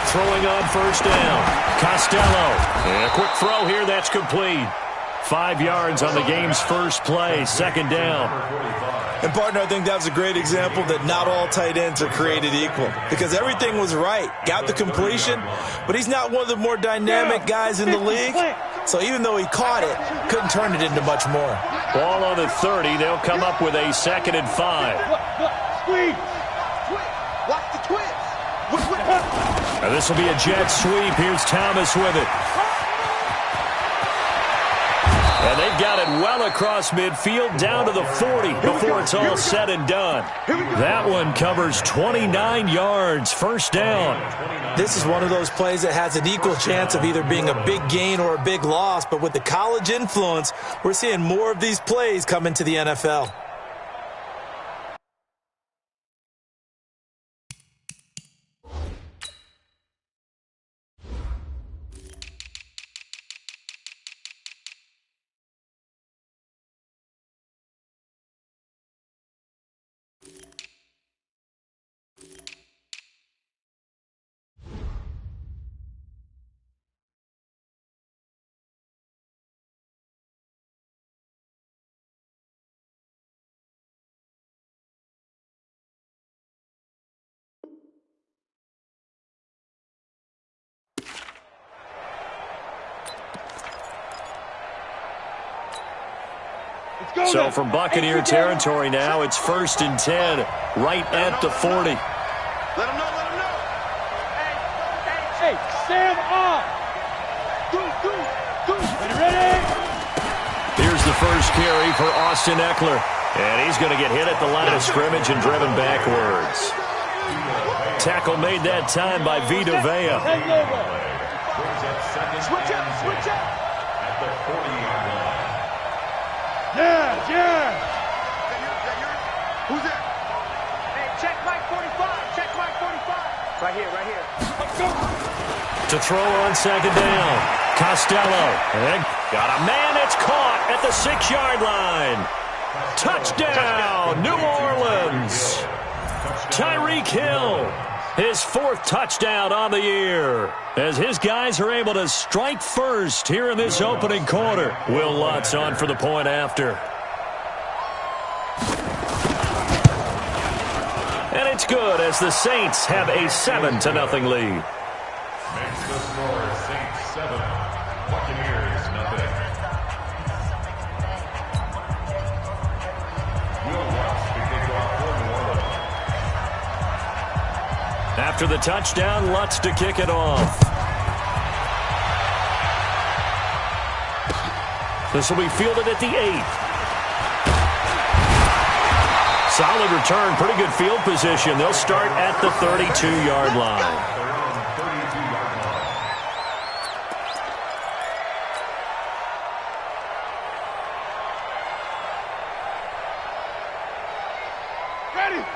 Throwing on first down. Costello. And a quick throw here. That's complete. 5 yards on the game's first play. Second down. And, partner, I think that was a great example that not all tight ends are created equal, because everything was right. Got the completion, but he's not one of the more dynamic guys in the league. So even though he caught it, couldn't turn it into much more. Ball on the 30. They'll come up with a 2nd and 5. Watch the twist. Now this will be a jet sweep. Here's Thomas with it. And they've got it well across midfield, down to the 40 before it's all said and done. That one covers 29 yards, first down. This is one of those plays that has an equal chance of either being a big gain or a big loss, but with the college influence, we're seeing more of these plays come into the NFL. So from Buccaneer territory now, it's 1st and 10, right at the 40. Let him know, let him know. Hey, stand up. Ready? Here's the first carry for Austin Eckler. And he's going to get hit at the line of scrimmage and driven backwards. Tackle made that time by Vita Vea. Switch up. At the 40-yard line. Yeah. Who's that? Hey, check Mike 45. Check Mike 45. Right here. To throw on second down. Costello. And got a man that's caught at the 6-yard line. Touchdown, New Orleans. Tyreek Hill. His 4th touchdown on the year, as his guys are able to strike first here in this opening quarter. Will Lutz on for the point after. And it's good as the Saints have a 7-0 lead. Makes the score Saints 7, Buccaneers nothing. Will Lutz to kick off for New Orleans. After the touchdown, Lutz to kick it off. This will be fielded at the 8. Solid return, pretty good field position. They'll start at the 32-yard line.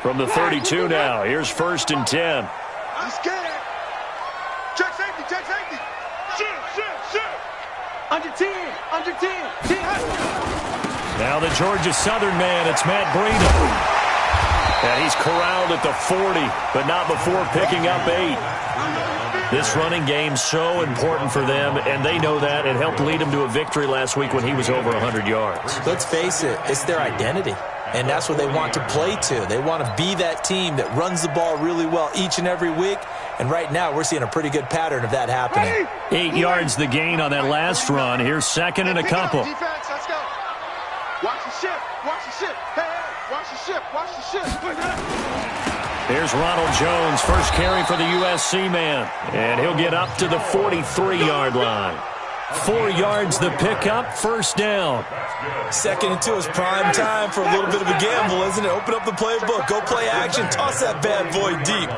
From the 32 now, here's 1st and 10. I'm scared. Check safety. Shit. Under 10. Now the Georgia Southern man, it's Matt Breida. And he's corralled at the 40, but not before picking up 8. This running game so important for them, and they know that. It helped lead them to a victory last week when he was over 100 yards. Let's face it, it's their identity. And that's what they want to play to. They want to be that team that runs the ball really well each and every week. And right now, we're seeing a pretty good pattern of that happening. 8 yards the gain on that last run. Here's 2nd and a couple. Defense, let's go. Watch the ship. Hey, watch the ship. Here's Ronald Jones, first carry for the USC man. And he'll get up to the 43-yard line. 4 yards the pickup, first down. 2nd and 2 is prime time for a little bit of a gamble, isn't it? Open up the playbook, go play action, toss that bad boy deep.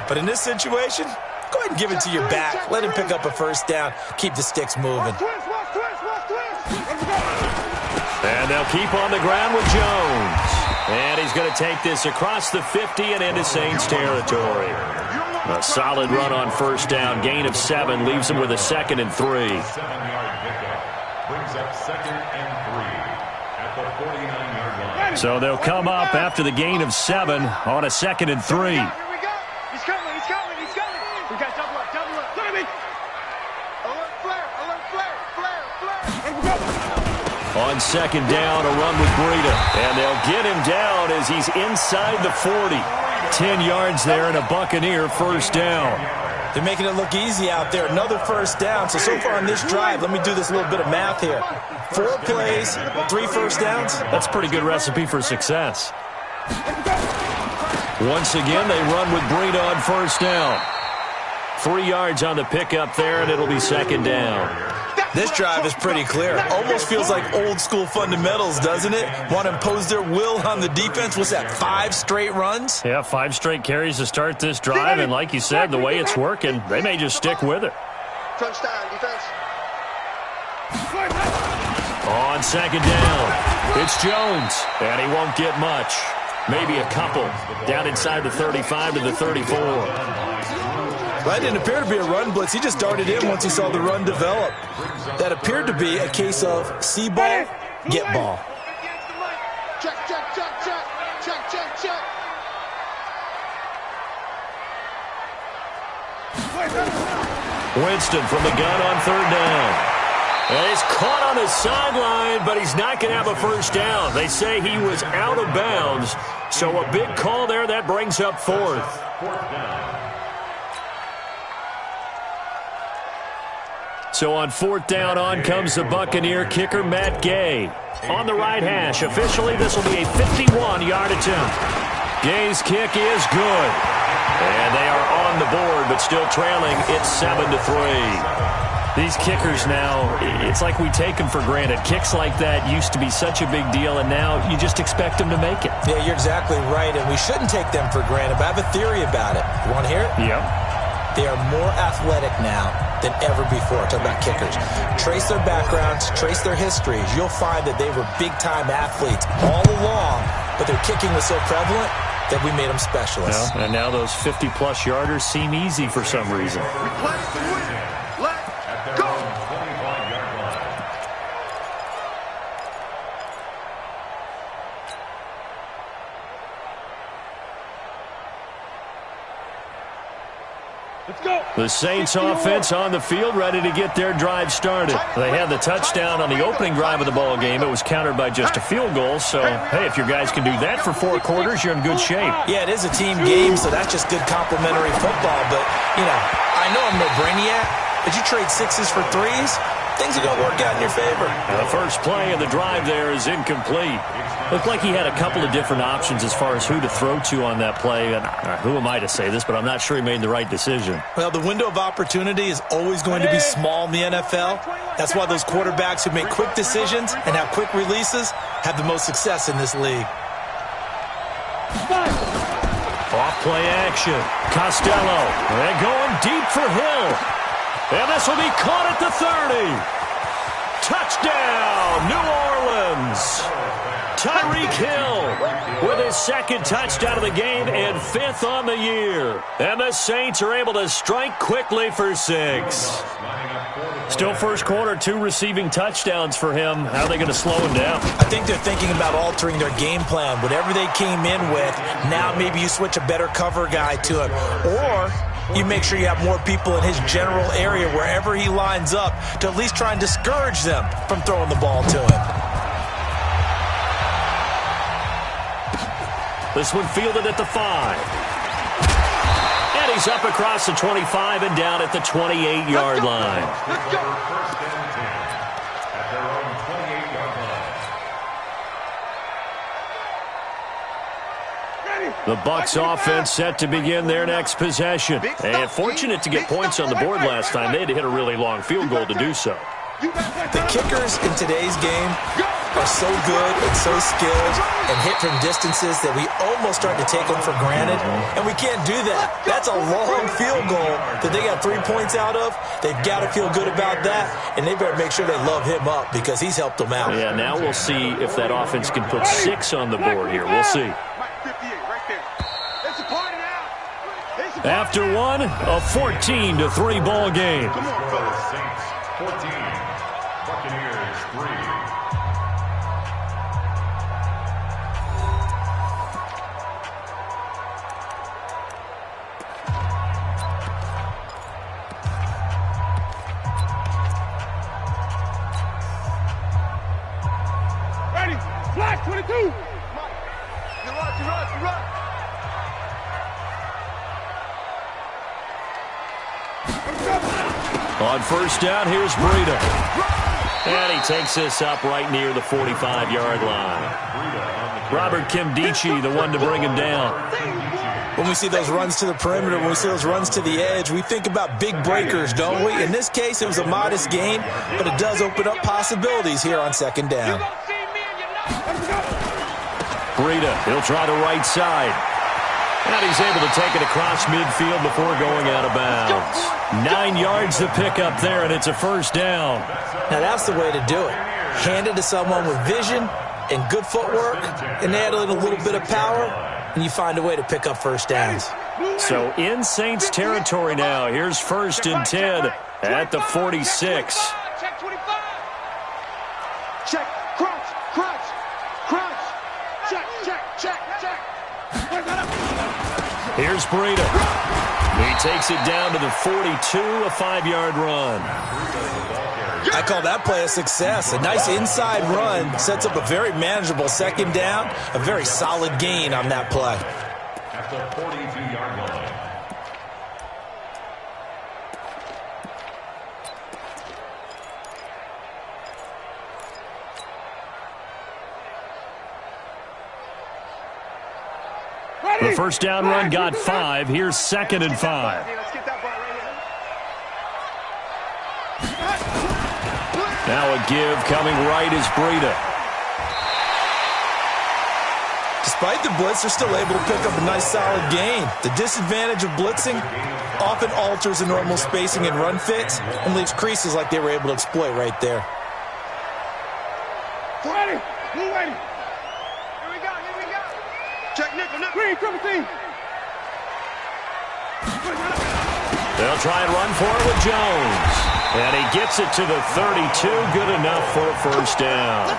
But in this situation, go ahead and give it to your back. Let him pick up a first down. Keep the sticks moving. And they'll keep on the ground with Jones. And he's going to take this across the 50 and into Saints territory. A solid run on first down. Gain of 7 leaves him with a 2nd and 3. 7-yard pickup brings up 2nd and 3 at the 49-yard line. So they'll come up after the gain of 7 on a 2nd and 3. Here we go. He's coming. We got double up. On second down, a run with Breida. And they'll get him down as he's inside the 40. 10 yards there and a Buccaneer first down. They're making it look easy out there. Another first down. So far on this drive, let me do this little bit of math here. 4 plays, 3 first downs. That's a pretty good recipe for success. Once again, they run with Breida on first down. 3 yards on the pickup there, and it'll be second down. This drive is pretty clear. Almost feels like old school fundamentals, doesn't it? Want to impose their will on the defense. What's that, 5 straight runs? Yeah, 5 straight carries to start this drive, and like you said, the way it's working, they may just stick with it. Touchdown, defense. On second down, it's Jones, and he won't get much. Maybe a couple. Down inside the 35 to the 34. That didn't appear to be a run blitz. He just darted in once he saw the run develop. That appeared to be a case of see ball, get ball. Check, check, check, check. Check, check, check. Winston from the gun on third down. And he's caught on the sideline, but he's not going to have a first down. They say he was out of bounds, so a big call there. That brings up fourth. So on fourth down, on comes the Buccaneer kicker, Matt Gay. On the right hash, officially this will be a 51-yard attempt. Gay's kick is good. And they are on the board, but still trailing. It's 7-3. These kickers now, it's like we take them for granted. Kicks like that used to be such a big deal, and now you just expect them to make it. Yeah, you're exactly right, and we shouldn't take them for granted, but I have a theory about it. You want to hear it? Yep. They are more athletic now than ever before. Talk about kickers. Trace their backgrounds, trace their histories. You'll find that they were big-time athletes all along, but their kicking was so prevalent that we made them specialists. Well, and now those 50-plus yarders seem easy for some reason. The Saints offense on the field, ready to get their drive started. They had the touchdown on the opening drive of the ball game. It was countered by just a field goal. So, hey, if your guys can do that for 4 quarters, you're in good shape. Yeah, it is a team game, so that's just good complimentary football. But, you know, I know I'm no brainiac, but you trade 6s for 3s, things are going to work out in your favor. The first play of the drive there is incomplete. Looked like he had a couple of different options as far as who to throw to on that play. And who am I to say this, but I'm not sure he made the right decision. Well, the window of opportunity is always going to be small in the NFL. That's why those quarterbacks who make quick decisions and have quick releases have the most success in this league. Off play action. Costello. They're going deep for Hill. And this will be caught at the 30. Touchdown, New Orleans. Tyreek Hill with his second touchdown of the game and 5th on the year. And the Saints are able to strike quickly for 6. Still first quarter, 2 receiving touchdowns for him. How are they going to slow him down? I think they're thinking about altering their game plan. Whatever they came in with, now maybe you switch a better cover guy to him. Or you make sure you have more people in his general area wherever he lines up to at least try and discourage them from throwing the ball to him. This one fielded at the 5. And he's up across the 25 and down at the 28-yard line. Let's go. First and 10 at their own 28-yard line. The Bucs offense set to begin their next possession. And fortunate to get points on the board last time. They had to hit a really long field goal to do so. The kickers in today's game are so good and so skilled and hit from distances that we almost start to take them for granted, and we can't do that. That's a long field goal that they got 3 points out of. They've got to feel good about that, and they better make sure they love him up because he's helped them out. Yeah, now we'll see if that offense can put 6 on the board here. We'll see. After one, a 14-3 ball game. Saints 14, Buccaneers 3. 2. You run. On first down, here's Breida. And he takes this up right near the 45-yard line. Robert Kimdichie, the one to bring him down. When we see those runs to the perimeter, when we see those runs to the edge, we think about big breakers, don't we? In this case, it was a modest gain, but it does open up possibilities here on second down. Breida, he'll try the right side. And he's able to take it across midfield before going out of bounds. 9 yards to pick up there, and it's a first down. Now, that's the way to do it. Hand it to someone with vision and good footwork, and add in a little bit of power, and you find a way to pick up first downs. So in Saints territory now. Here's first and 10 at the 46. Check 25. Check. Crunch. Check. Here's Breida. He takes it down to the 42, a 5-yard run. I call that play a success. A nice inside run sets up a very manageable second down, a very solid gain on that play. At the 42-yard line. The first down run got 5. Here's second and 5. Let's get that ball right here. Now a give coming right is Breida. Despite the blitz, they're still able to pick up a nice solid gain. The disadvantage of blitzing often alters the normal spacing and run fits and leaves creases like they were able to exploit right there. Ready. Blue ready. Here we go. Check nickel. Green, triple team. They'll try and run for it with Jones. And he gets it to the 32. Good enough for a first down.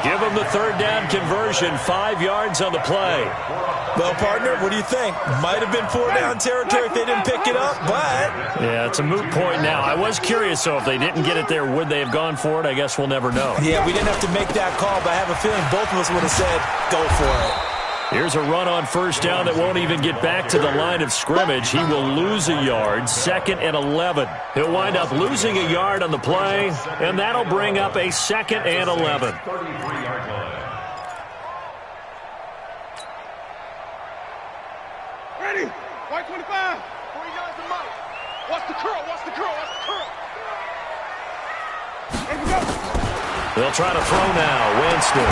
Give him the third down conversion. 5 yards on the play. Well, partner, what do you think? Might have been 4-down territory if they didn't pick it up, but... Yeah, it's a moot point now. I was curious, so if they didn't get it there, would they have gone for it? I guess we'll never know. Yeah, we didn't have to make that call, but I have a feeling both of us would have said, go for it. Here's a run on first down that won't even get back to the line of scrimmage. He will lose a yard, 2nd and 11. He'll wind up losing a yard on the play, and that'll bring up a 2nd and 11. 33-yard line. Ready. White 25. 40 yards to Mike. Watch the curl. Ready to go. They'll try to throw now. Winston.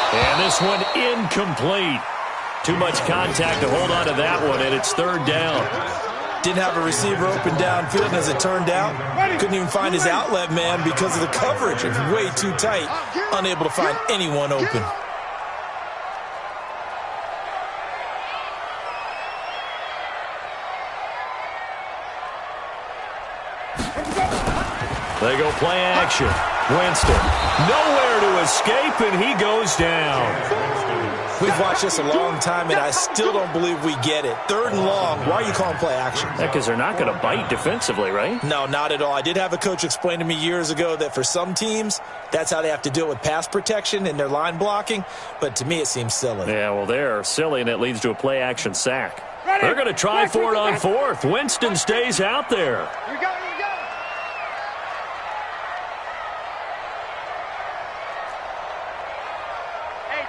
And this one incomplete. Too much contact to hold on to that one, and it's third down. Didn't have a receiver open downfield, and as it turned out, couldn't even find his outlet man because of the coverage. It's way too tight, unable to find anyone open. They go play action. Winston, nowhere to escape, and he goes down. We've watched this a long time, and I still don't believe we get it. 3rd and long, why are you calling play action? Because they're not going to bite defensively, right? No, not at all. I did have a coach explain to me years ago that for some teams, that's how they have to deal with pass protection and their line blocking, but to me it seems silly. Yeah, well, they're silly, and it leads to a play action sack. They're going to try for it on 4th. Winston stays out there. Here we go.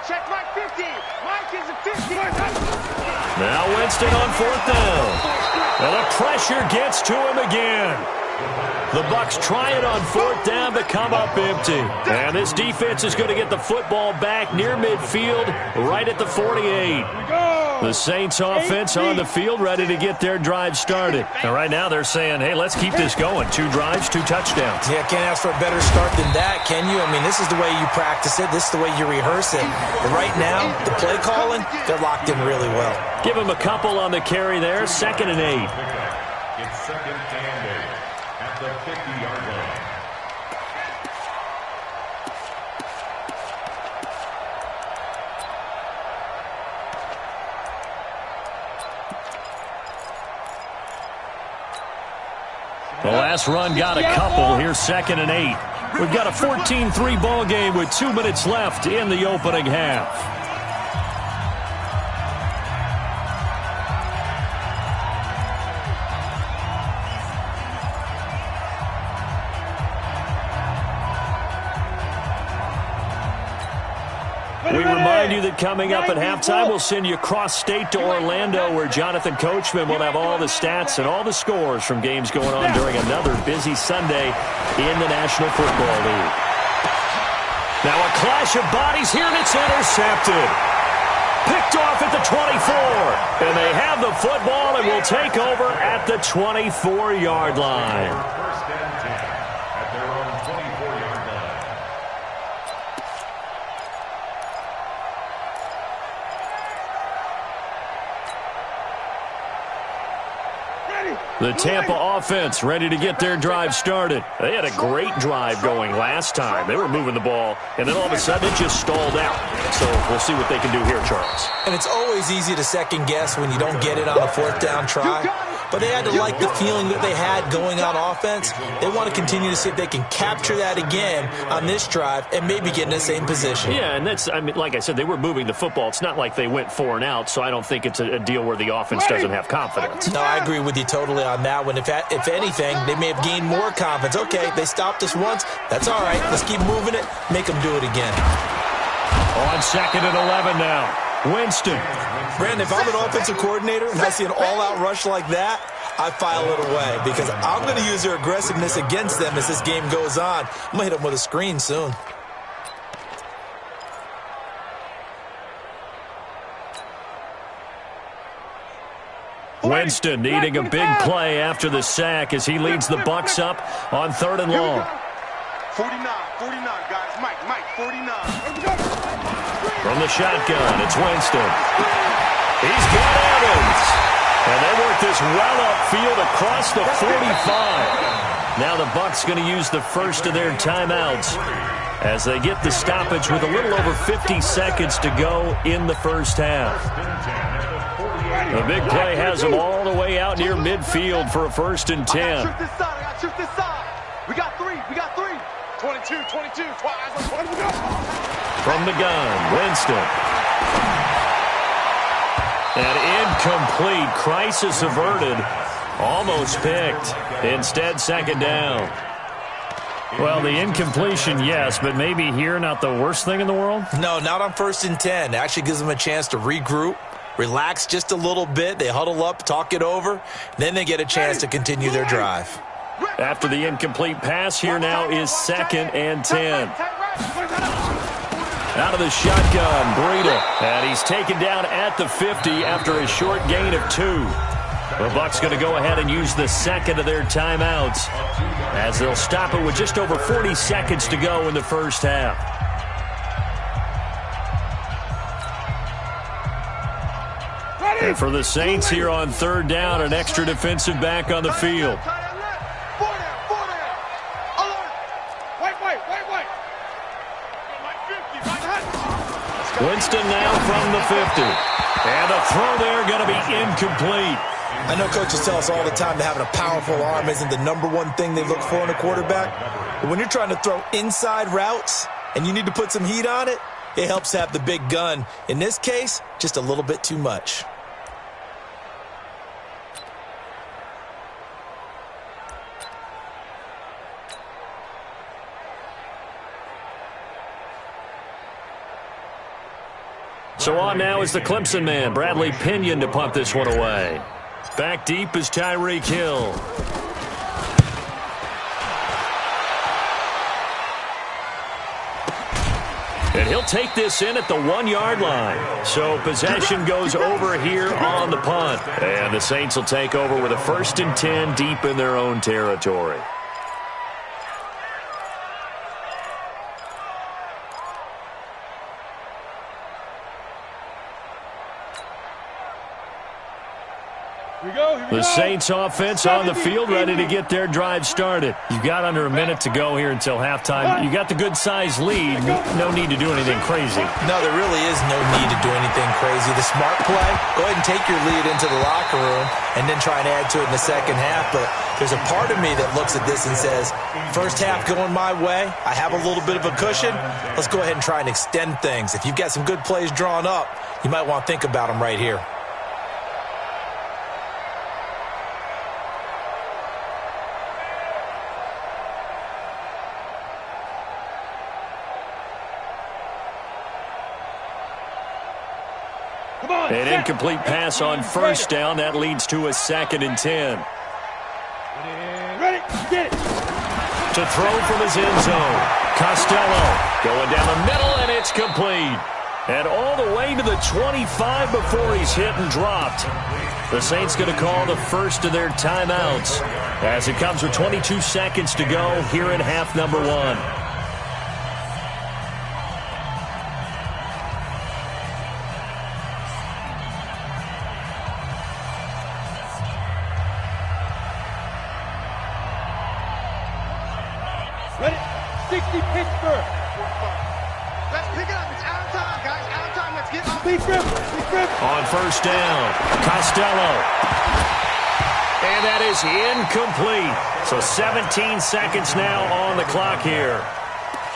Check Mike 50. Mike is a 50. Now Winston on 4th down. And the pressure gets to him again. The Bucs try it on 4th down to come up empty. And this defense is going to get the football back near midfield, right at the 48. The Saints offense on the field, ready to get their drive started. And right now they're saying, hey, let's keep this going. 2 drives, 2 touchdowns. Yeah, can't ask for a better start than that, can you? I mean, this is the way you practice it. This is the way you rehearse it. But right now, the play calling, they're locked in really well. Give them a couple on the carry there, 2nd and 8. It's 2nd and 8 at the 50-yard line. The last run got a couple. Here's 2nd and 8. We've got a 14-3 ball game with 2 minutes left in the opening half. We remind you that coming up at halftime, we'll send you cross-state to Orlando, where Jonathan Coachman will have all the stats and all the scores from games going on during another busy Sunday in the National Football League. Now a clash of bodies here, and it's intercepted. Picked off at the 24, and they have the football and will take over at the 24-yard line. First and 10 at their own 24-yard line. The Tampa offense ready to get their drive started. They had a great drive going last time. They were moving the ball, and then all of a sudden it just stalled out. So we'll see what they can do here, Charles. And it's always easy to second guess when you don't get it on a fourth down try. But they had to like the feeling that they had going on offense. They want to continue to see if they can capture that again on this drive and maybe get in the same position. Yeah, and that's, I mean, like I said, they were moving the football. It's not like they went 4 and out, so I don't think it's a deal where the offense doesn't have confidence. No, I agree with you totally on that one. If anything, they may have gained more confidence. Okay, they stopped us once. That's all right. Let's keep moving it. Make them do it again. On 2nd and 11 now. Winston. Brandon, if I'm an offensive coordinator and I see an all-out rush like that, I file it away because I'm going to use their aggressiveness against them as this game goes on. I'm going to hit them with a screen soon. Winston needing a big play after the sack as he leads the Bucs up on 3rd and long. 49, guys. Mike, 49. From the shotgun, it's Winston. He's got Evans. And they work this well upfield across the 45. Now the Bucs going to use the first of their timeouts as they get the stoppage with a little over 50 seconds to go in the first half. The big play has them all the way out near midfield for a 1st and 10. I got trick this side. We got three. 22, twice. From the gun, Winston. And incomplete. Crisis averted. Almost picked. Instead, 2nd down. Well, the incompletion, yes, but maybe here not the worst thing in the world? No, not on 1st and 10. It actually gives them a chance to regroup, relax just a little bit. They huddle up, talk it over. Then they get a chance to continue their drive. After the incomplete pass, here now is 2nd and 10. Out of the shotgun, Breida. And he's taken down at the 50 after a short gain of 2. The Bucs going to go ahead and use the second of their timeouts as they'll stop it with just over 40 seconds to go in the first half. And for the Saints here on 3rd down, an extra defensive back on the field. Winston now from the 50. And the throw there going to be incomplete. I know coaches tell us all the time that having a powerful arm isn't the #1 thing they look for in a quarterback. But when you're trying to throw inside routes and you need to put some heat on it, it helps have the big gun. In this case, just a little bit too much. So on now is the Clemson man, Bradley Pinion, to punt this one away. Back deep is Tyreek Hill. And he'll take this in at the 1-yard line. So possession goes over here on the punt. And the Saints will take over with a 1st and 10 deep in their own territory. The Saints offense on the field ready to get their drive started. You've got under a minute to go here until halftime. You got the good-sized lead. No need to do anything crazy. No, there really is no need to do anything crazy. The smart play, go ahead and take your lead into the locker room and then try and add to it in the second half. But There's a part of me that looks at this and says, first half going my way, I have a little bit of a cushion. Let's go ahead and try and extend things. If you've got some good plays drawn up, you might want to think about them right here. An incomplete pass on first down. That leads to a 2nd and 10. Ready, get it. To throw from his end zone. Costello going down the middle, and it's complete. And all the way to the 25 before he's hit and dropped. The Saints going to call the first of their timeouts as it comes with 22 seconds to go here in half number 1. Ready, 60 Pittsburgh. Let's pick it up. It's out of time, guys. Out of time. Let's get off. Big grip. On first down, Costello. And that is incomplete. So 17 seconds now on the clock here.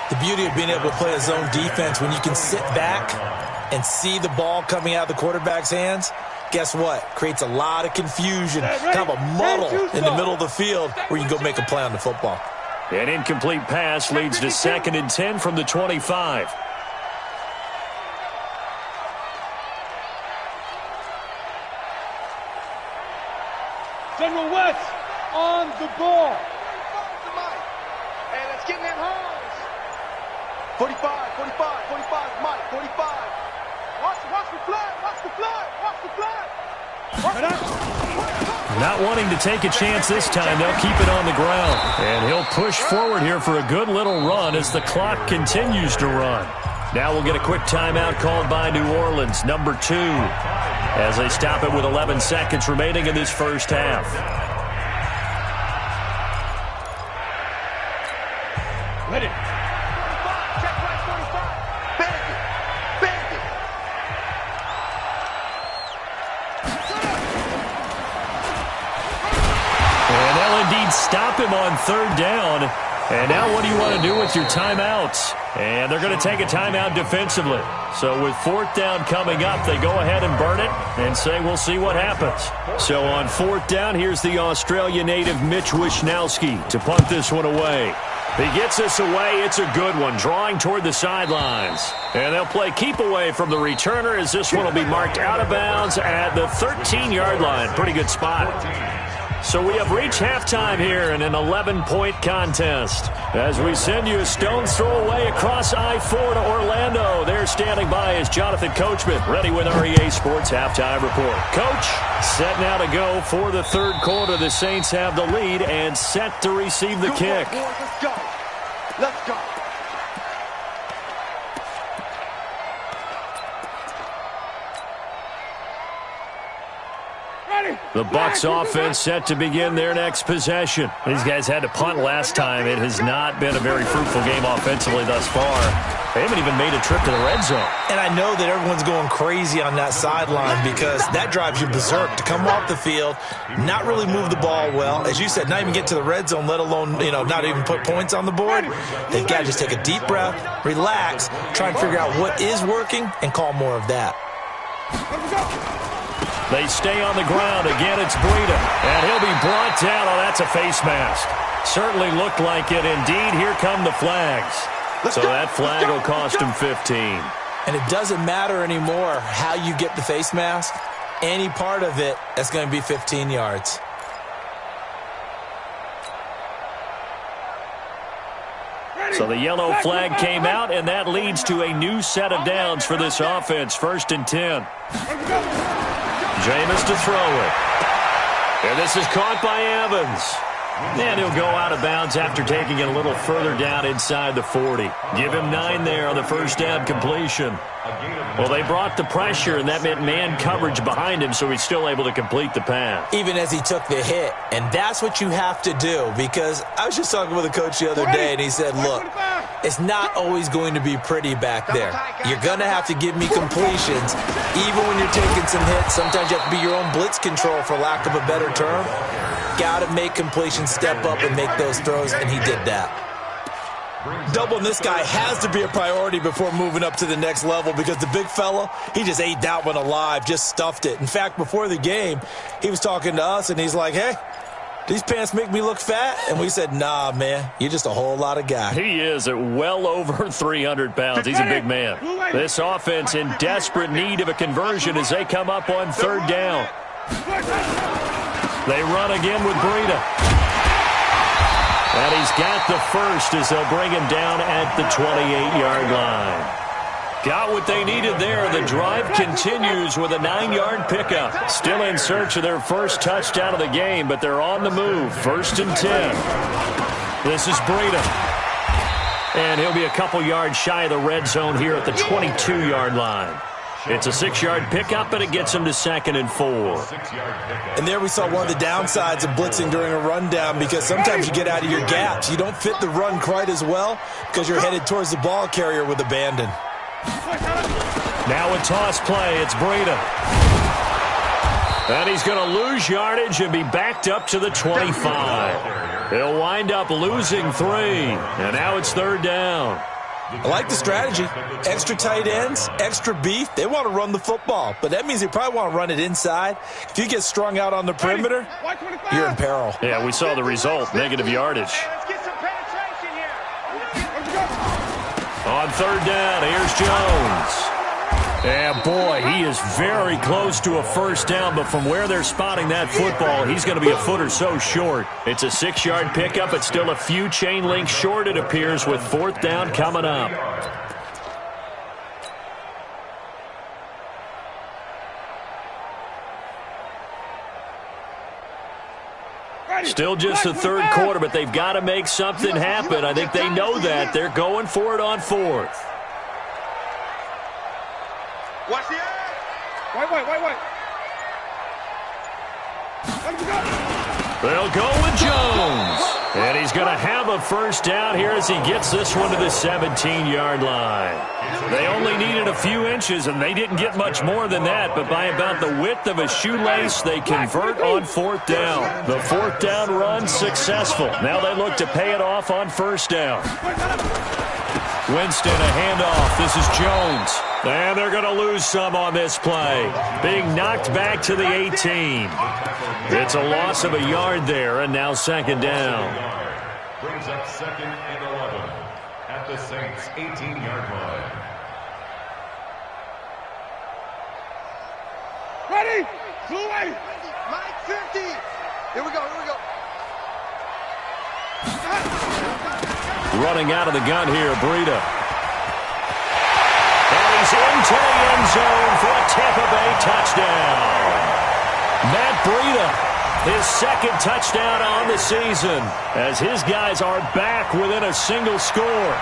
The beauty of being able to play a zone defense when you can sit back and see the ball coming out of the quarterback's hands, guess what? Creates a lot of confusion, kind of a muddle in the middle of the field where you can go make a play on the football. An incomplete pass leads to 2nd and 10 from the 25. General West on the ball. Hey, let's get in them holes. 45, Mike, 45. Watch the flag, watch the flag. Not wanting to take a chance this time, they'll keep it on the ground. And he'll push forward here for a good little run as the clock continues to run. Now we'll get a quick timeout called by New Orleans, number 2, as they stop it with 11 seconds remaining in this first half. Ready. Check right, 45. Bandit. And they'll indeed stop him on 3rd down. And now what do you want to do with your timeouts? And they're going to take a timeout defensively. So with 4th down coming up, they go ahead and burn it and say we'll see what happens. So on 4th down, here's the Australia native Mitch Wishnowski to punt this one away. He gets this away. It's a good one, drawing toward the sidelines. And they'll play keep away from the returner as this one will be marked out of bounds at the 13-yard line. Pretty good spot. So we have reached halftime here in an 11-point contest. As we send you a stone's throw away across I-4 to Orlando. There standing by is Jonathan Coachman, ready with REA Sports Halftime Report. Coach, set now to go for the 3rd quarter. The Saints have the lead and set to receive the kick. Let's go. Let's go. The Bucs offense set to begin their next possession. These guys had to punt last time. It has not been a very fruitful game offensively thus far. They haven't even made a trip to the red zone. And I know that everyone's going crazy on that sideline because that drives you berserk to come off the field, not really move the ball well. As you said, not even get to the red zone, let alone, not even put points on the board. They've got to just take a deep breath, relax, try and figure out what is working, and call more of that. They stay on the ground. Again, it's Breida. And he'll be brought down. Oh, that's a face mask. Certainly looked like it. Indeed, here come the flags. So that flag will cost him 15. And it doesn't matter anymore how you get the face mask. Any part of it, that's going to be 15 yards. So the yellow flag came out, and that leads to a new set of downs for this offense. 1st and 10. Jameis to throw it. And this is caught by Evans. And he'll go out of bounds after taking it a little further down inside the 40. Give him 9 there on the first down completion. Well, they brought the pressure, and that meant man coverage behind him, so he's still able to complete the pass. Even as he took the hit. And that's what you have to do, because I was just talking with a coach the other day, and he said, look, it's not always going to be pretty back there. You're going to have to give me completions. Even when you're taking some hits, sometimes you have to be your own blitz control, for lack of a better term. got to make completion, step up, and make those throws, and he did that. Doubling this guy has to be a priority before moving up to the next level because the big fella, he just ate that one alive, just stuffed it. In fact, before the game, he was talking to us, and he's like, hey, these pants make me look fat? And we said, nah, man, you're just a whole lot of guy. He is at well over 300 pounds. He's a big man. This offense in desperate need of a conversion as they come up on third down. They run again with Breida. And he's got the first as they'll bring him down at the 28-yard line. Got what they needed there. The drive continues with a 9-yard pickup. Still in search of their first touchdown of the game, but they're on the move. 1st and 10. This is Breida. And he'll be a couple yards shy of the red zone here at the 22-yard line. It's a 6-yard pickup, and it gets him to 2nd and 4. And there we saw one of the downsides of blitzing during a rundown because sometimes you get out of your gaps. You don't fit the run quite as well because you're headed towards the ball carrier with abandon. Now a toss play. It's Breida. And he's going to lose yardage and be backed up to the 25. He'll wind up losing 3. And now it's 3rd down. I like the strategy. Extra tight ends, extra beef. They want to run the football, but that means they probably want to run it inside. If you get strung out on the perimeter, you're in peril. Yeah, we saw the result, negative yardage. Let's get some penetration here. On 3rd down, here's Jones. And boy, he is very close to a first down, but from where they're spotting that football, he's going to be a foot or so short. It's a 6-yard pickup. It's still a few chain links short, it appears, with 4th down coming up. Still just the 3rd quarter, but they've got to make something happen. I think they know that. They're going for it on 4th. Watch the edge. Wait. They'll go with Jones. And he's going to have a first down here as he gets this one to the 17-yard line. They only needed a few inches, and they didn't get much more than that. But by about the width of a shoelace, they convert on 4th down. The 4th down run successful. Now they look to pay it off on 1st down. Winston, a handoff. This is Jones. And they're going to lose some on this play. Being knocked back to the 18. It's a loss of a yard there, and now 2nd down. Brings up 2nd and 11 at the Saints' 18-yard line. Ready? Blue way. Mike 50. Here we go. Running out of the gun here, Breida. And he's into the end zone for a Tampa Bay touchdown. Matt Breida, his 2nd touchdown on the season, as his guys are back within a single score.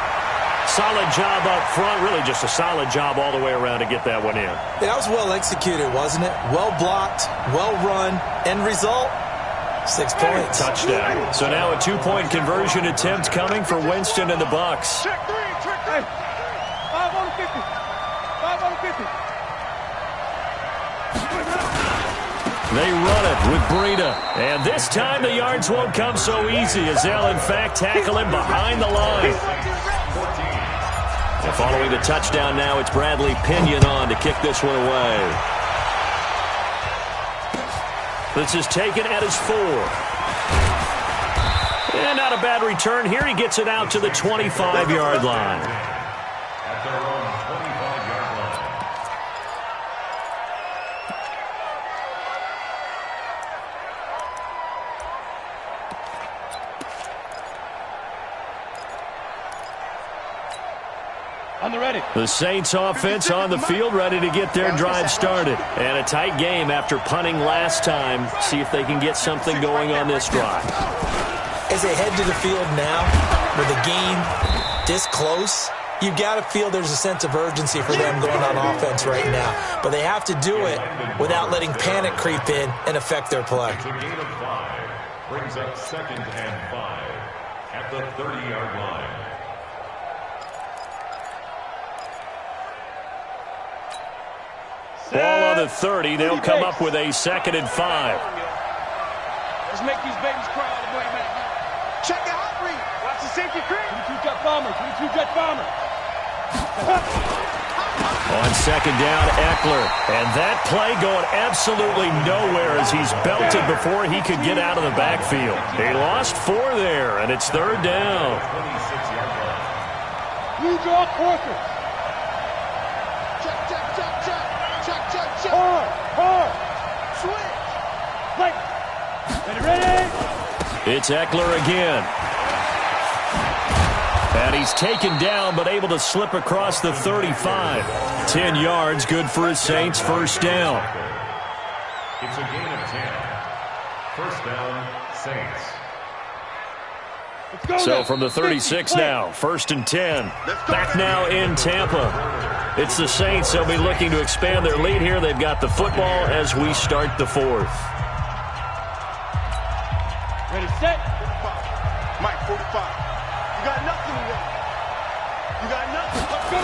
Solid job up front, really just a solid job all the way around to get that one in. That was well executed, wasn't it? Well blocked, well run, end result, 6 points. Touchdown. So now a 2-point conversion attempt coming for Winston and the Bucs. Trick 3. 5 on 50. 5 on 50. They run it with Breida. And this time the yards won't come so easy as they'll in fact tackle him behind the line. And following the touchdown now, it's Bradley Pinion on to kick this one away. This is taken at his 4. And not a bad return here. He gets it out to the 25-yard line. At their own 25-yard line. On the ready. The Saints offense on the field, ready to get their drive started. And a tight game after punting last time. See if they can get something going on this drive. As they head to the field now, with a game this close, you've got to feel there's a sense of urgency for them going on offense right now. But they have to do it without letting panic creep in and affect their play. It's a gain of 5. Brings up 2nd and 5 at the 30-yard line. Ball on the 30. They'll come up with a 2nd and 5. Let's make these babies cry all the way back now. Check it out, Reed. Watch the safety creep. 22 jet bomber, 22 jet bomber. On second down, Eckler. And that play going absolutely nowhere as he's belted before he could get out of the backfield. He lost 4 there, and it's third down. 26-yard line. Blue draw quarter. Check, check, check, check. Check, check, check. Hard. Switch. Play. Ready? It's Eckler again. And he's taken down, but able to slip across the 35. 10 yards, good for his Saints, first down. It's a gain of 10. First down, Saints. Let's go So from the 36 now, first and 10. Back now in Tampa. It's the Saints. They'll be looking to expand their lead here. They've got the football as we start the fourth. Ready, set. 45. Mike, 45. You got nothing today. You got nothing. Let's go.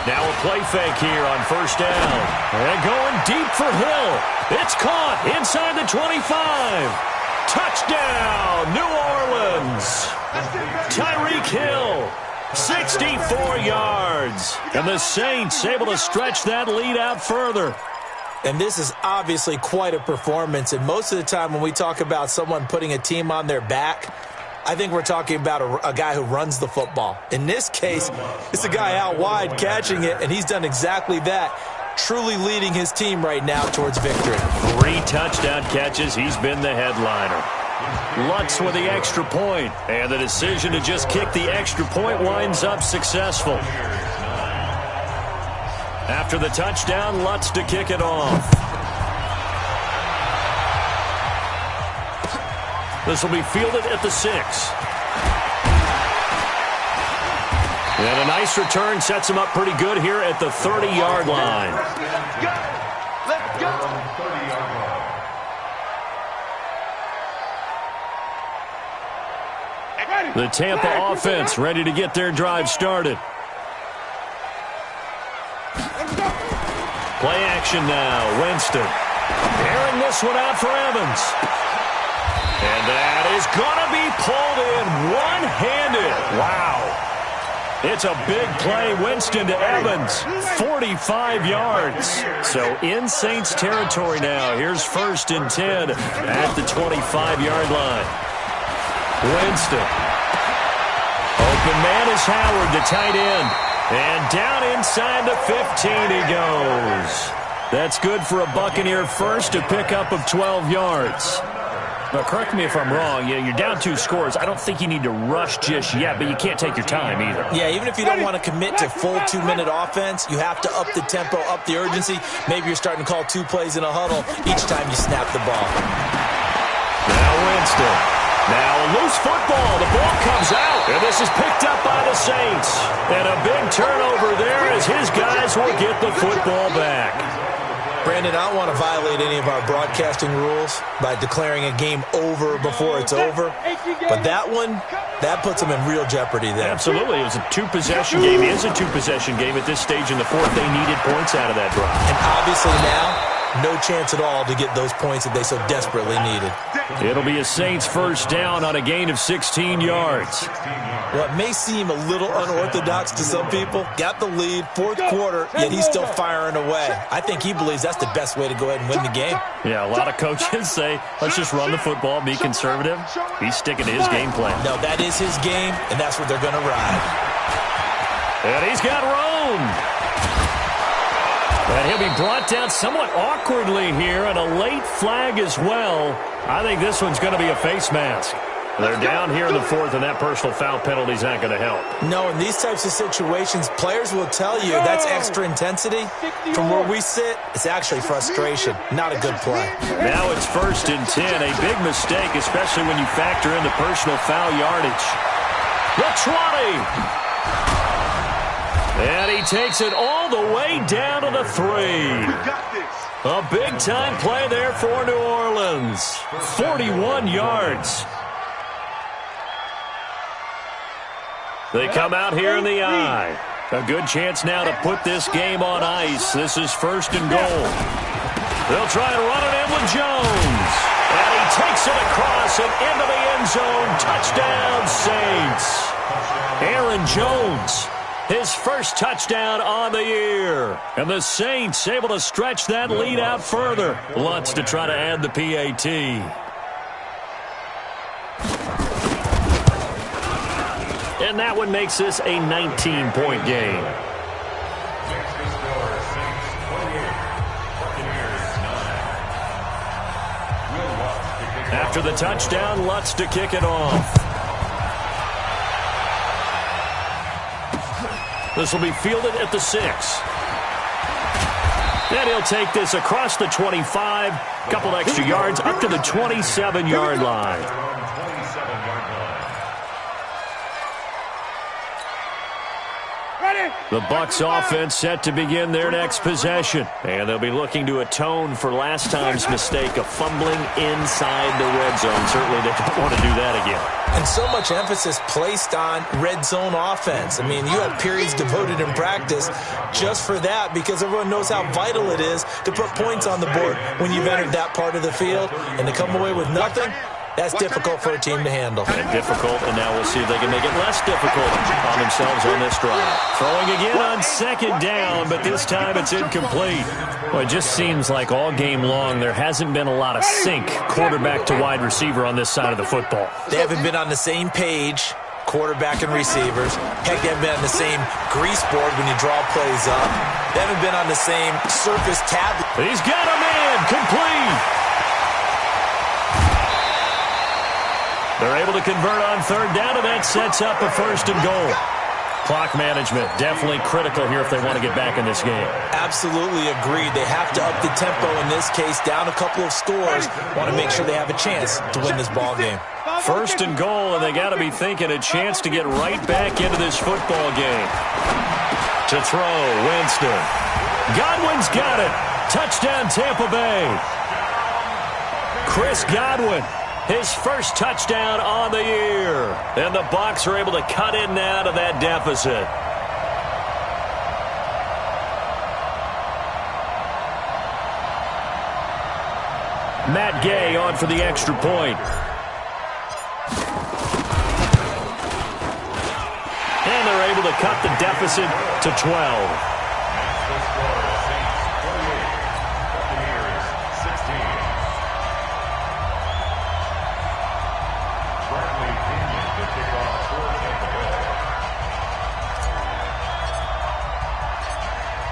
Now a play fake here on first down. And going deep for Hill. It's caught inside the 25. Touchdown, New Orleans. Tyreek Hill, 64 yards. And the Saints able to stretch that lead out further. And this is obviously quite a performance. And most of the time when we talk about someone putting a team on their back, I think we're talking about a guy who runs the football. In this case, it's a guy out wide catching it, and he's done exactly that, truly leading his team right now towards victory. 3 touchdown catches. He's been the headliner. Lutz with the extra point, and the decision to just kick the extra point winds up successful. After the touchdown, Lutz to kick it off. This will be fielded at the 6. And a nice return sets him up pretty good here at the 30-yard line. Let's go. Let's go. 30-yard line. The Tampa offense ready to get their drive started. Play action now. Winston airing this one out for Evans. And that is going to be pulled in one-handed. Wow. It's a big play. Winston to Evans. 45 yards. So in Saints territory now. Here's first and 10 at the 25-yard line. Winston. Open man is Howard, the tight end. And down inside the 15 he goes. That's good for a Buccaneer first, to pick up of 12 yards. Now, correct me if I'm wrong. Yeah, you're down 2 scores. I don't think you need to rush just yet, but you can't take your time either. Yeah, even if you don't want to commit to full 2-minute offense, you have to up the tempo, up the urgency. Maybe you're starting to call 2 plays in a huddle each time you snap the ball. Now Winston. Now a loose football. The ball comes out. And this is picked up by the Saints. And a big turnover there as his guys will get the football back. Brandon, I don't want to violate any of our broadcasting rules by declaring a game over before it's over. But that one, that puts them in real jeopardy there. Absolutely. It was a 2-possession game. It is a 2-possession game at this stage in the fourth. They needed points out of that drive. And obviously now, no chance at all to get those points that they so desperately needed. It'll be a Saints first down on a gain of 16 yards. Well, it may seem a little unorthodox to some people. Got the lead, fourth quarter, yet he's still firing away. I think he believes that's the best way to go ahead and win the game. Yeah, a lot of coaches say, let's just run the football, be conservative. He's sticking to his game plan. No, that is his game, and that's what they're going to ride. And he's got room. And he'll be brought down somewhat awkwardly here, and a late flag as well. I think this one's going to be a face mask. They're down here in the fourth, and that personal foul penalty is not going to help. No, in these types of situations, players will tell you that's extra intensity. From where we sit, it's actually frustration, not a good play. Now it's first and 10, a big mistake, especially when you factor in the personal foul yardage. The 20. And he takes it all the way down to the 3. A big-time play there for New Orleans. 41 yards. They come out here in the eye. A good chance now to put this game on ice. This is first and goal. They'll try and run it in with Jones. And he takes it across and into the end zone. Touchdown, Saints. Aaron Jones, his first touchdown on the year. And the Saints able to stretch that lead out further. Lutz to try to add the PAT. And that one makes this a 19-point game. After the touchdown, Lutz to kick it off. This will be fielded at the 6. And he'll take this across the 25, couple extra yards up to the 27-yard line. The Bucs offense set to begin their next possession. And they'll be looking to atone for last time's mistake of fumbling inside the red zone. Certainly they don't want to do that again. And so much emphasis placed on red zone offense. I mean, you have periods devoted in practice just for that because everyone knows how vital it is to put points on the board when you've entered that part of the field. And to come away with nothing, that's difficult for a team to handle. And difficult, and now we'll see if they can make it less difficult on themselves on this drive. Throwing again on second down, but this time it's incomplete. Well, it just seems like all game long there hasn't been a lot of sync quarterback to wide receiver on this side of the football. They haven't been on the same page, quarterback and receivers. Heck, they haven't been on the same grease board when you draw plays up. They haven't been on the same surface tablet. He's got a man, complete. They're able to convert on third down, and that sets up a 1st and goal. Clock management, definitely critical here if they want to get back in this game. Absolutely agreed. They have to up the tempo in this case, down a couple of scores. Want to make sure they have a chance to win this ball game. 1st and goal, and they got to be thinking a chance to get right back into this football game. To throw, Winston. Godwin's got it. Touchdown, Tampa Bay. Chris Godwin, his first touchdown on the year. And the Bucs are able to cut in now to that deficit. Matt Gay on for the extra point. And they're able to cut the deficit to 12.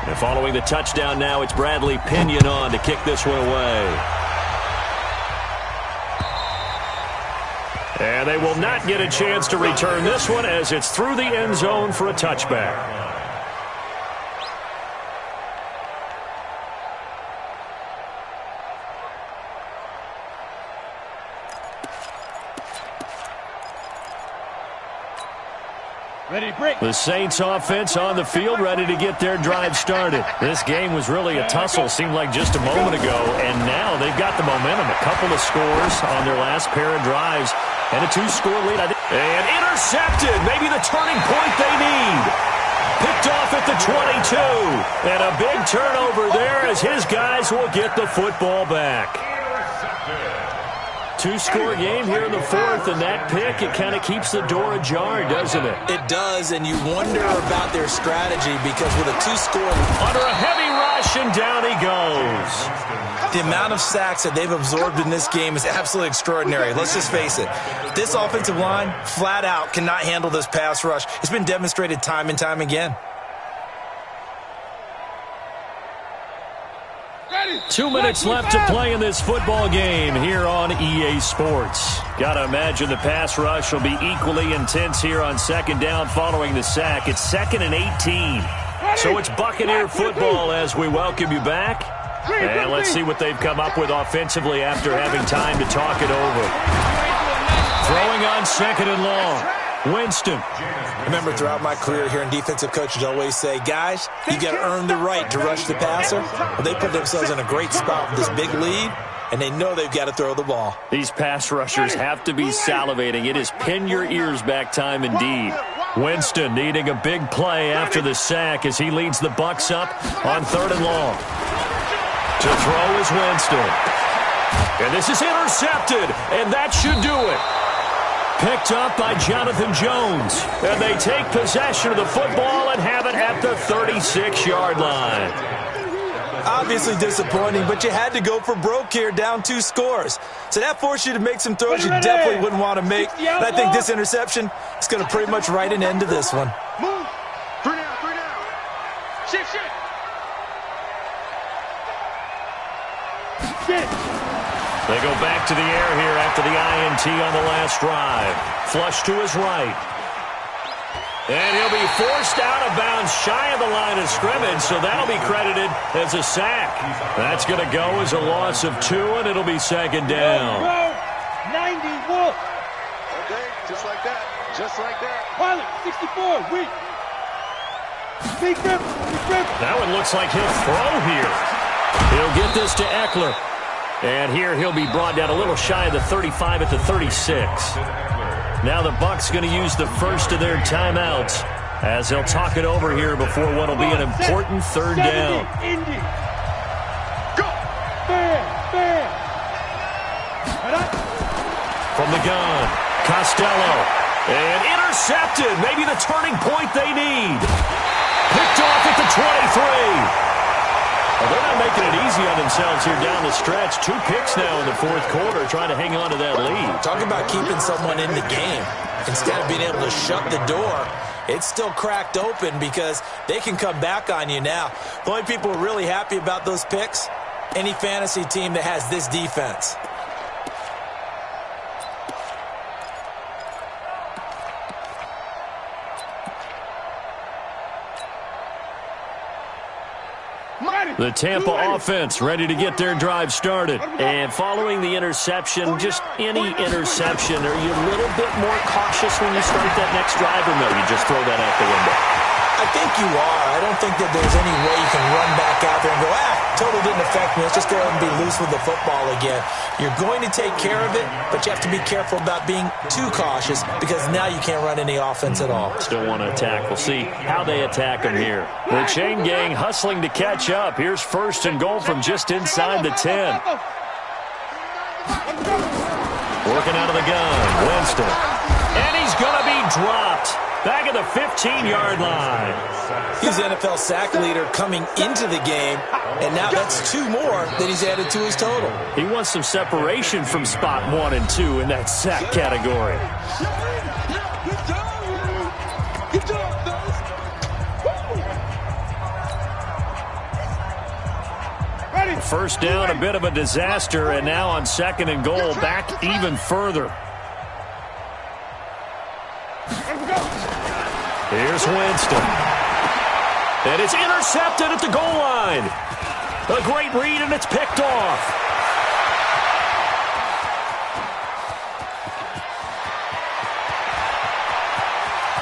And following the touchdown now, it's Bradley Pinion on to kick this one away. And they will not get a chance to return this one as it's through the end zone for a touchback. The Saints offense on the field ready to get their drive started. This game was really a tussle, seemed like just a moment ago, and now they've got the momentum. A couple of scores on their last pair of drives and a 2-score lead. And intercepted, maybe the turning point they need. Picked off at the 22. And a big turnover there as his guys will get the football back. 2-score game here in the 4th, and that pick, it kind of keeps the door ajar, doesn't it? It does, and you wonder about their strategy because with a 2-score... Under a heavy rush, and down he goes. The amount of sacks that they've absorbed in this game is absolutely extraordinary. Let's just face it. This offensive line, flat out, cannot handle this pass rush. It's been demonstrated time and time again. 2 minutes left to play in this football game here on EA Sports. Got to imagine the pass rush will be equally intense here on second down following the sack. It's 2nd and 18. So it's Buccaneer football as we welcome you back. And let's see what they've come up with offensively after having time to talk it over. Throwing on 2nd and long. Winston. I remember throughout my career hearing defensive coaches always say, guys, you got to earn the right to rush the passer. Well, they put themselves in a great spot with this big lead, and they know they've got to throw the ball. These pass rushers have to be salivating. It is pin your ears back time indeed. Winston needing a big play after the sack as he leads the Bucs up on 3rd and long. To throw is Winston. And this is intercepted, and that should do it. Picked up by Jonathan Jones. And they take possession of the football and have it at the 36-yard line. Obviously disappointing, but you had to go for broke here, down 2 scores. So that forced you to make some throws you definitely wouldn't want to make. And I think this interception is going to pretty much write an end to this one. Move. 3 down, 3 down. Shift. They go back to the air here after the INT on the last drive. Flush to his right. And he'll be forced out of bounds shy of the line of scrimmage, so that'll be credited as a sack. That's going to go as a loss of 2, and it'll be second down. 90 Wolf. Okay, just like that. Just like that. Pilot, 64, weak. Big rip. That one looks like he'll throw here. He'll get this to Eckler. And here he'll be brought down a little shy of the 35 at the 36. Now the Bucs going to use the first of their timeouts as they'll talk it over here before what will be an important third down. Indy. Go. Bam. From the gun, Costello. And intercepted. Maybe the turning point they need. Picked off at the 23. Well, they're not making it easy on themselves here down the stretch. 2 picks now in the fourth quarter, trying to hang on to that lead. Talk about keeping someone in the game. Instead of being able to shut the door, it's still cracked open because they can come back on you now. The only people really happy about those picks, any fantasy team that has this defense. The Tampa offense ready to get their drive started. And following the interception, just any interception, are you a little bit more cautious when you start that next drive, or no, you just throw that out the window? I think you are. I don't think that there's any way you can run back out there and go, totally didn't affect me. Let's just go ahead and be loose with the football again. You're going to take care of it, but you have to be careful about being too cautious because now you can't run any offense at all. Still want to attack. We'll see how they attack him here. The chain gang hustling to catch up. Here's first and goal from just inside the 10. Working out of the gun, Winston. And he's going to be dropped. Back at the 15-yard line. He's the NFL sack leader coming into the game, and now that's 2 more that he's added to his total. He wants some separation from spot 1 and 2 in that sack category. First down, a bit of a disaster, and now on second and goal, back even further. Here's Winston. And it's intercepted at the goal line. A great read, and it's picked off.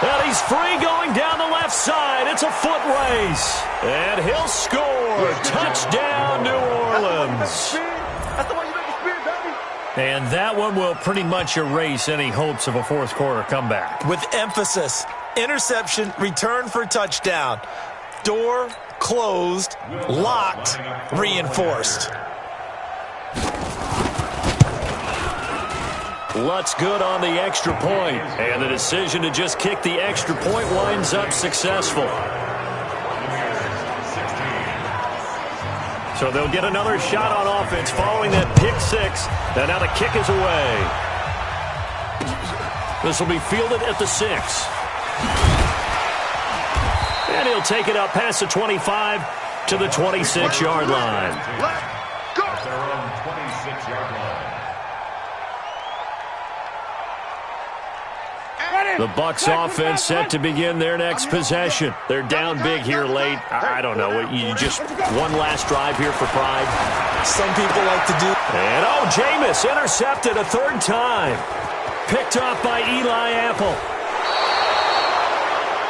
And he's free going down the left side. It's a foot race. And he'll score. Touchdown, New Orleans. That's the way you make it spin, baby. And that one will pretty much erase any hopes of a fourth quarter comeback. With emphasis. Interception, return for touchdown. Door closed, locked, reinforced. Lutz good on the extra point. And the decision to just kick the extra point winds up successful. So they'll get another shot on offense following that pick 6. And now the kick is away. This will be fielded at the 6. And he'll take it up past the 25 to the 26-yard line. At their own 26-yard line. The Bucs offense set to begin their next possession. They're down big here late. I don't know. You just one last drive here for pride? Some people like to do. And Jameis intercepted a 3rd time. Picked off by Eli Apple.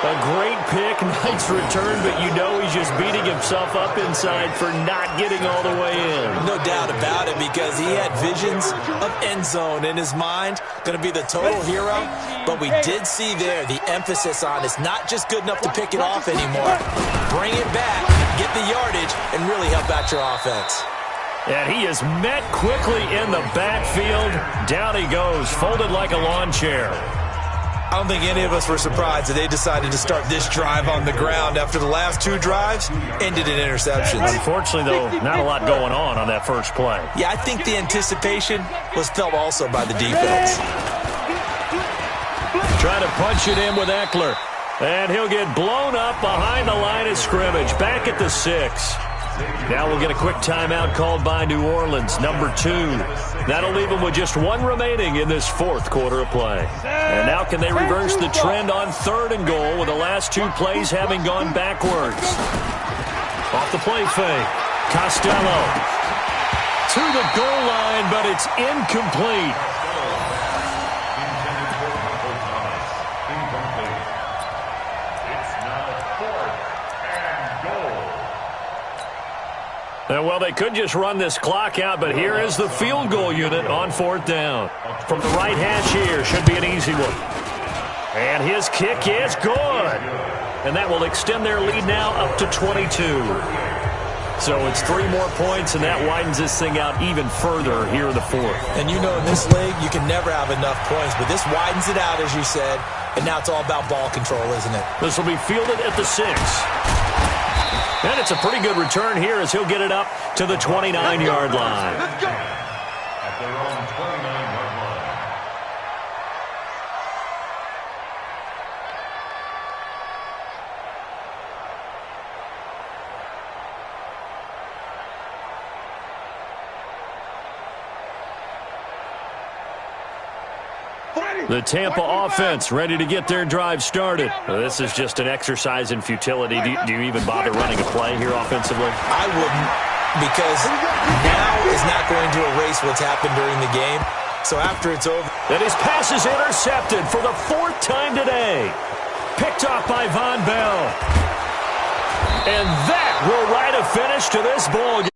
A great pick, nice return, but you know he's just beating himself up inside for not getting all the way in. No doubt about it, because he had visions of end zone in his mind. Going to be the total hero, but we did see there the emphasis on it's not just good enough to pick it off anymore. Bring it back, get the yardage, and really help out your offense. And he is met quickly in the backfield. Down he goes, folded like a lawn chair. I don't think any of us were surprised that they decided to start this drive on the ground after the last two drives ended in interceptions. Unfortunately, though, not a lot going on that first play. Yeah, I think the anticipation was felt also by the defense. Trying to punch it in with Eckler. And he'll get blown up behind the line of scrimmage, back at the 6. Now we'll get a quick timeout called by New Orleans, number 2. That'll leave them with just 1 remaining in this fourth quarter of play. And now can they reverse the trend on 3rd and goal with the last 2 plays having gone backwards? Off the play fake. Costello to the goal line, but it's incomplete. And, well, they could just run this clock out, but here is the field goal unit on 4th down. From the right hash here, should be an easy one. And his kick is good. And that will extend their lead now up to 22. So it's 3 more points, and that widens this thing out even further here in the 4th. And you know in this league, you can never have enough points, but this widens it out, as you said, and now it's all about ball control, isn't it? This will be fielded at the 6. And it's a pretty good return here as he'll get it up to the 29-yard line. Let's go. At their own 29-yard line. The Tampa offense ready to get their drive started. Well, this is just an exercise in futility. Do you even bother running a play here offensively? I wouldn't, because now is not going to erase what's happened during the game. So after it's over. And his pass is intercepted for the 4th time today. Picked off by Von Bell. And that will write a finish to this ball game.